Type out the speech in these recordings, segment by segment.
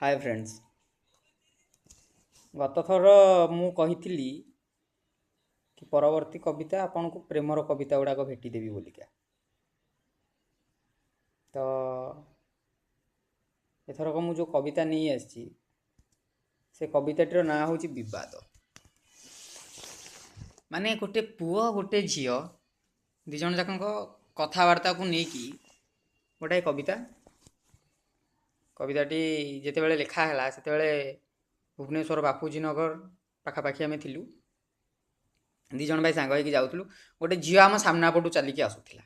Hi friends. गत थर मु कही कि परवर्ती कविता आपन को प्रेमर कविता गुड़ाक भेटिदेवी बोलिका। तो एथरक मु जो कविता नहीं आसी से कविताटर ना हूँ विवाद। माने गोटे पुओ गोटे झील दिज जाक कथबार्ता को लेकिन गोटाए कविता कविताटी जिते बड़े लिखाला से भुवनेश्वर बापूजी नगर पाखापाखि आम थिलु। दिज भाई सांग होगी जाऊँ गोटे झील आम सामना पटू चलिकी आसूला।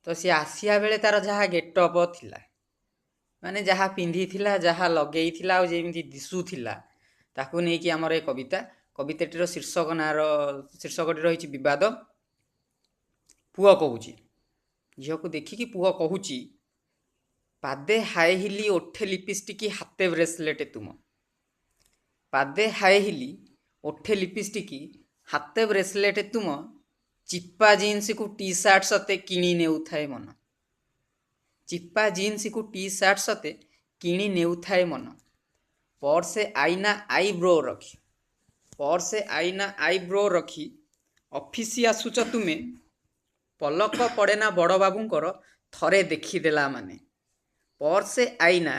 तो सी आसिया बेले तार जहाँ गेटअप थिला माने जहाँ पिंधि थिला जहाँ लगेई थिला और जेमती दिशुला ताकू नहीं कि आमर ए कविता कविताटीर शीर्षक नार शीर्षकटी रही विवाद। पुओ कहूँ झील को देखिकी पुओ कहूँ पादे हाई हिली ओठे लिपस्टिक हाथे ब्रेसलेट तुम पादे हाई हिली ओठे लिपस्टिक हाथे ब्रेसलेट तुम चिप्पा जीन्स को टी सार्ट सते किणी नेउथाए मन चिप्पा जीन्स को टी सार्ट सते किणी नेउथाए मन पर्से आईना आईब्रो रखी पर्से आईना आईब्रो रखी ऑफिस आसुच तुमे पलक पड़ेना बड़ बाबूंकर थरे देखीदेला माने पर्से आईना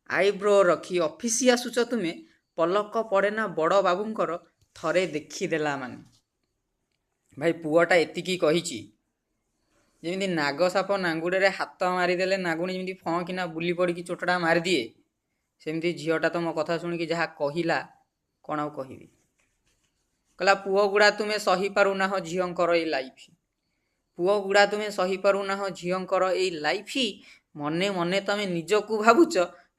आईब्रो रखी ऑफिस आसुच तुमे पलक पड़ेना बड़ बाबूंकर थरे देखीदेला माने। भाई पुआटा एतिकी कही जमी नाग साप नांगुड़े हाथ मारिदेले नागुणी जमी फँ किना बुली पड़ी चोटटा मारिदिए सेमती झीलटा तो मो कथा शुणिकी जहाँ कहला कौन आउ कहबी कहला पुओ गुड़ा तुम्हें सही पारुना झीलकर ये लाइफ पुओ गुड़ा तुम्हें सही पारुना झीलकर ये लाइफ मने मने तमें निजकू भावुच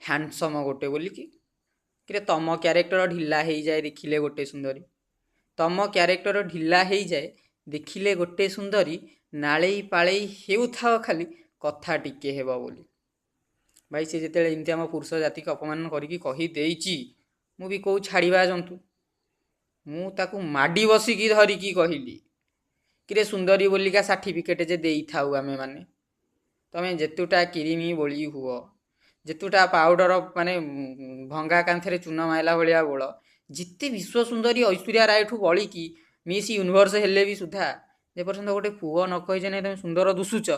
हैंडसम गोटे बोलिकी कि तम क्यारेक्टर ढिला हो जाए देखिले गोटे सुंदरी तम क्यारेक्टर ढिला हो जाए देखिले गोटे सुंदरी नाले पाले हेउथाओ खाली कथा टिके हेबो बोली। भाई सी जिते एमती आम पुरुष जाति को अपमान करके कहीदे मु भी कौ छाड़ा जंतु मु ताकू माडी बसिकी धरिकी कहली कि सुंदरी बोलिका सर्टिफिकेट जे दे थाऊ आमे माने तमें जेतुटा किरीमी बोली हुओ जेतुटा पाउडर माने भंगा कांथरे चून माइला भाया बोल जिते विश्व सुंदरी ऐश्वर्या राय ठू बड़ी कि मिस यूनिवर्स हेले भी सुधा जे पर्यंत गोटे पुओ न कही ना तुम सुंदर दुसुच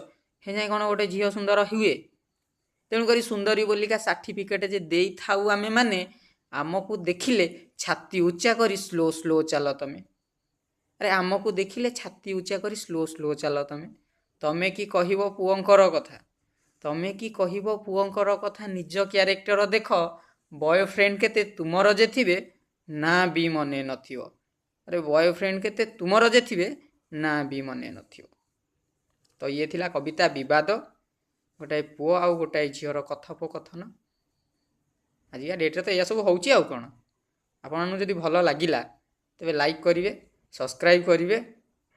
हे जाए कौन गोटे झील सुंदर हुए। तेणुक सुंदरी बोलिका सर्टिफिकेट जे दे थाऊ आमे माने आमको देखिले छाती उच्चा करी स्लो स्लो चल तमें अरे आमको देखिले छाती उच्चा करी स्लो स्लो चल तमें तमें कि कहब पुओंकर कथा तमें कि कहब पुओंकर कथा निज क्यारेक्टर देख बॉयफ्रेंड केते तुमर जे थिबे ना भी मने नथियो अरे बॉयफ्रेंड केते तुमर जे थिबे ना भी मने नथियो। तो ये थिला कविता विवाद गोटाए पुओ आउ गोटाए झीवर कथोपकथन आजिका डेट्रे तो यह सब होउची आउ कौन आपन जदि भल लगिला तेबे लाइक करिवे सब्सक्राइब करिवे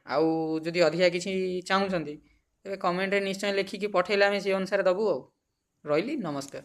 आउ जदि अधिका किसी चाहूँगी तेरे कमेंट निश्चय लिखिकी पठेले आम से अनुसार दबू। रही नमस्कार।